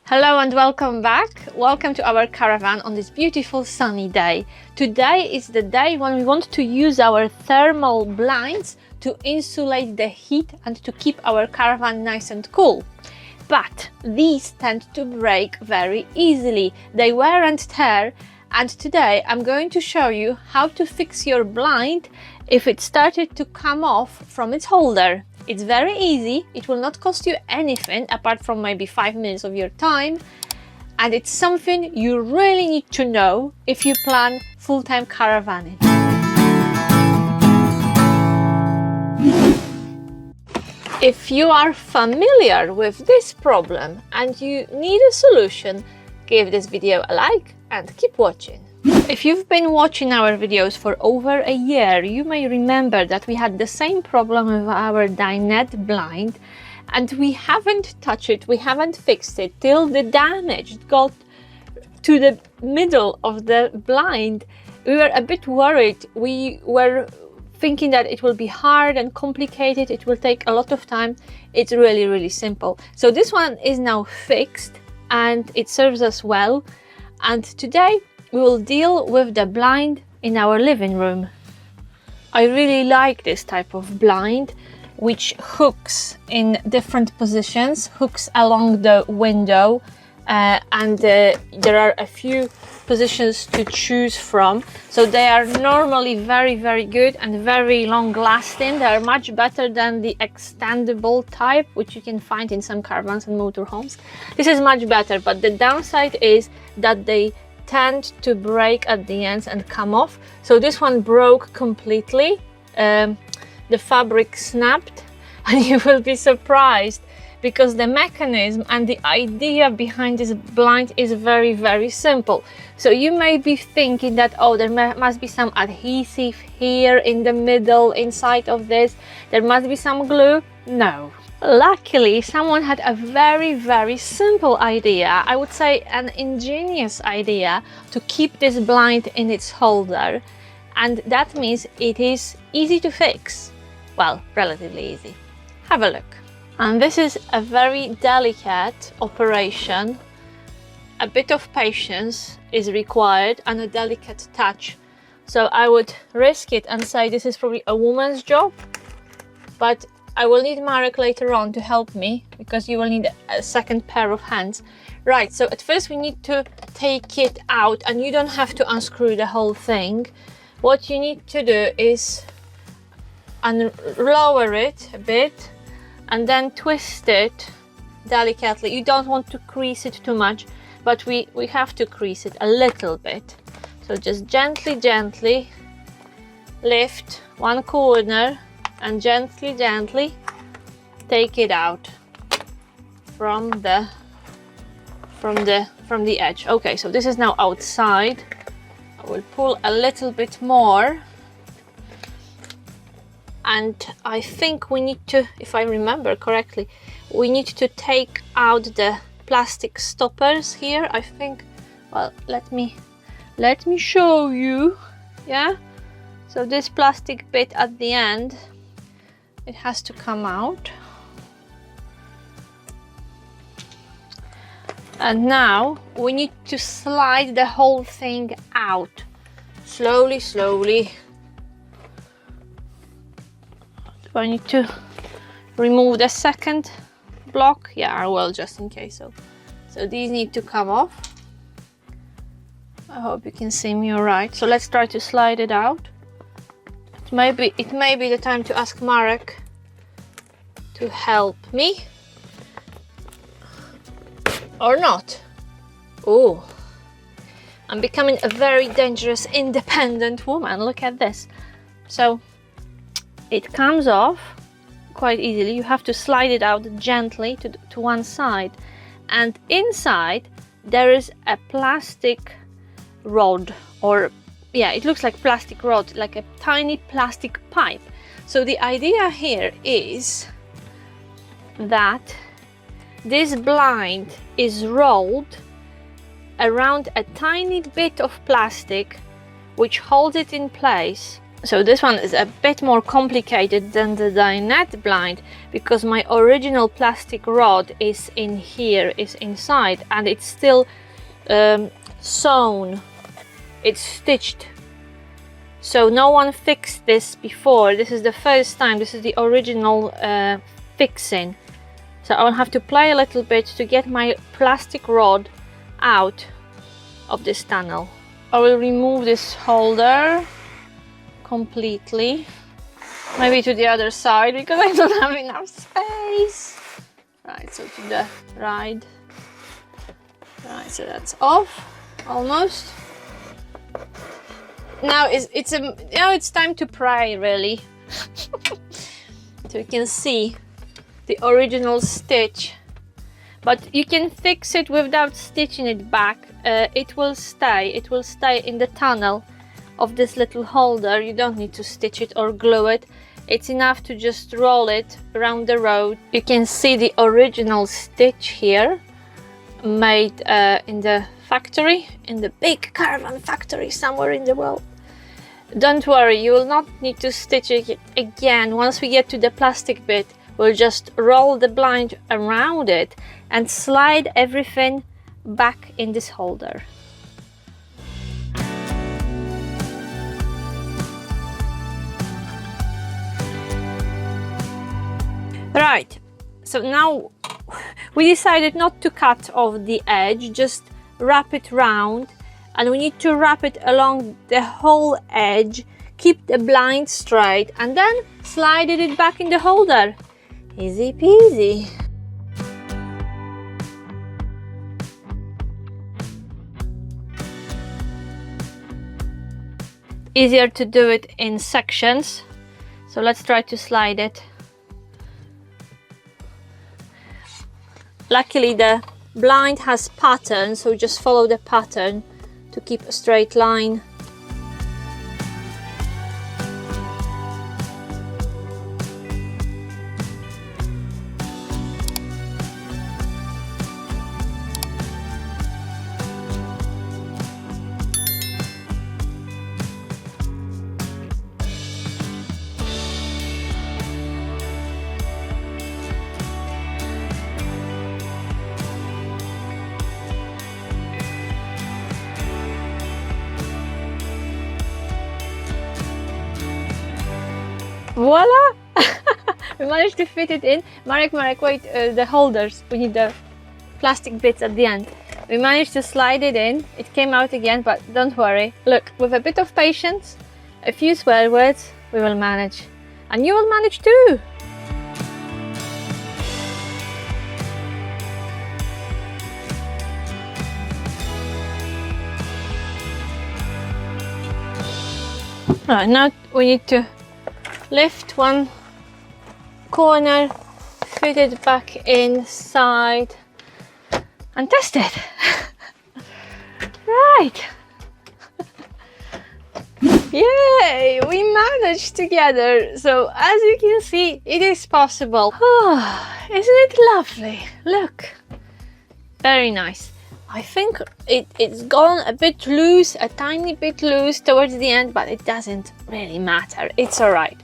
Hello and welcome back. Welcome to our caravan on this beautiful sunny day. Today is the day when we want to use our thermal blinds to insulate the heat and to keep our caravan nice and cool. But these tend to break very easily. They wear and tear, and today I'm going to show you how to fix your blind if it started to come off from its holder. It's very easy, it will not cost you anything apart from maybe 5 minutes of your time, and it's something you really need to know if you plan full-time caravanning. If you are familiar with this problem and you need a solution, give this video a like and keep watching. If you've been watching our videos for over a year, you may remember that we had the same problem with our dinette blind and we haven't touched it, we haven't fixed it till the damage got to the middle of the blind. We were a bit worried. We were thinking that it will be hard and complicated, it will take a lot of time. It's really simple. So this one is now fixed and it serves us well, and today we will deal with the blind in our living room. I really like this type of blind, which hooks in different positions, hooks along the window, and there are a few positions to choose from. So they are normally very good and very long lasting. They are much better than the extendable type, which you can find in some caravans and motorhomes. This is much better, but the downside is that they tend to break at the ends and come off. So this one broke completely. The fabric snapped, and you will be surprised because the mechanism and the idea behind this blind is very simple. So you may be thinking that, oh, there must be some adhesive here in the middle inside of this, there must be some glue. No. Luckily, someone had a very simple idea, I would say an ingenious idea, to keep this blind in its holder, and that means it is easy to fix. Well, relatively easy. Have a look. And this is a very delicate operation. A bit of patience is required and a delicate touch. So I would risk it and say this is probably a woman's job, but I will need Marek later on to help me because you will need a second pair of hands. Right, so at first we need to take it out, and you don't have to unscrew the whole thing. What you need to do is lower it a bit and then twist it delicately. You don't want to crease it too much, but we have to crease it a little bit. So just gently lift one corner and gently take it out from the edge. Okay, so this is now outside. I will pull a little bit more, and I think we need to, if I remember correctly, we need to take out the plastic stoppers here. I think, well, let me show you. Yeah, so this plastic bit at the end, it has to come out. And now we need to slide the whole thing out. Slowly. Do I need to remove the second block? Yeah, I will, just in case. So these need to come off. I hope you can see me all right. So let's try to slide it out. It may be the time to ask Marek to help me. Or not. Oh, I'm becoming a very dangerous independent woman. Look at this. So it comes off quite easily. You have to slide it out gently to one side, and inside there is a plastic rod, or yeah, it looks like plastic rod, like a tiny plastic pipe. So the idea here is that this blind is rolled around a tiny bit of plastic which holds it in place So this one is a bit more complicated than the dinette blind because my original plastic rod is in here, is inside, and it's still sewn, it's stitched. So no one fixed this before. This is the first time, this is the original fixing. So I'll have to play a little bit to get my plastic rod out of this tunnel. I will remove this holder completely, maybe to the other side because I don't have enough space. Right, so to the right. Right, so that's off almost. Now it's time to pray, really. So you can see the original stitch, but you can fix it without stitching it back. It will stay in the tunnel of this little holder. You don't need to stitch it or glue it. It's enough to just roll it around the road. You can see the original stitch here, made in the factory, in the big Caravan factory somewhere in the world. Don't worry, you will not need to stitch it again. Once we get to the plastic bit, we'll just roll the blind around it and slide everything back in this holder. Right, so now we decided not to cut off the edge, just wrap it round, and we need to wrap it along the whole edge, keep the blind straight, and then slide it back in the holder. Easy peasy. Easier to do it in sections, so let's try to slide it. Luckily the blind has pattern, so just follow the pattern to keep a straight line. Voila! We managed to fit it in. Marek, wait, the holders. We need the plastic bits at the end. We managed to slide it in. It came out again, but don't worry. Look, with a bit of patience, a few swear words, we will manage. And you will manage too! Right, now we need to lift one corner, fit it back inside and test it. Right. Yay, we managed together. So as you can see, it is possible. Oh, isn't it lovely? Look, very nice. I think it's gone a bit loose, a tiny bit loose towards the end, but it doesn't really matter. It's all right.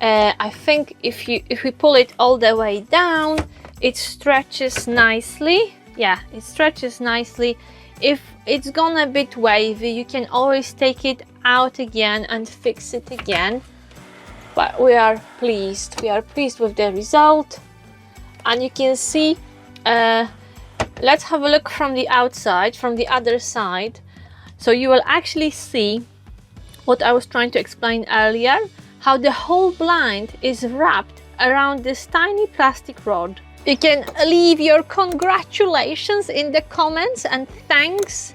I think if we pull it all the way down, it stretches nicely. Yeah, it stretches nicely. If it's gone a bit wavy, you can always take it out again and fix it again. But we are pleased. We are pleased with the result. And you can see, let's have a look from the outside, from the other side. So you will actually see what I was trying to explain earlier, how the whole blind is wrapped around this tiny plastic rod. You can leave your congratulations in the comments and thanks.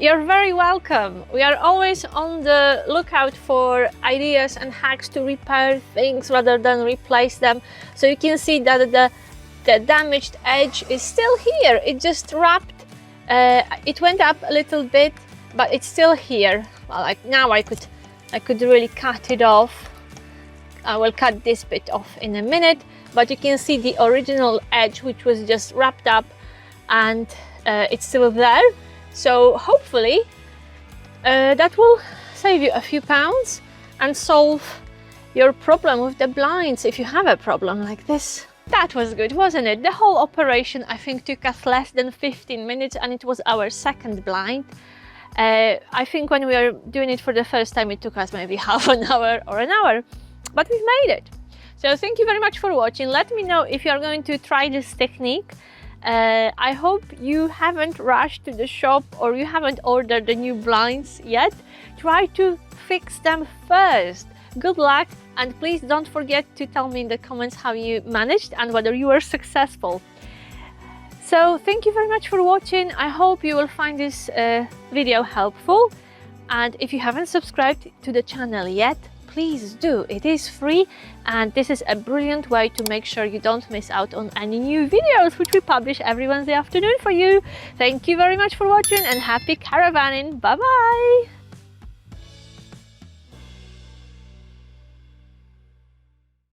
You're very welcome. We are always on the lookout for ideas and hacks to repair things rather than replace them. So you can see that the damaged edge is still here. It just wrapped, it went up a little bit, but it's still here. Well, like now I could really cut it off. I will cut this bit off in a minute, but you can see the original edge, which was just wrapped up, and it's still there. So hopefully that will save you a few pounds. and solve your problem with the blinds if you have a problem like this. That was good, wasn't it? The whole operation, I think, took us less than 15 minutes, and it was our second blind. I think when we were doing it for the first time, it took us maybe half an hour or an hour, but we've made it. So thank you very much for watching. Let me know if you're going to try this technique. I hope you haven't rushed to the shop or you haven't ordered the new blinds yet. Try to fix them first. Good luck, and please don't forget to tell me in the comments how you managed and whether you were successful. So thank you very much for watching. I hope you will find this video helpful, and if you haven't subscribed to the channel yet, please do. It is free, and this is a brilliant way to make sure you don't miss out on any new videos which we publish every Wednesday afternoon for you. Thank you very much for watching, and happy caravanning. Bye bye.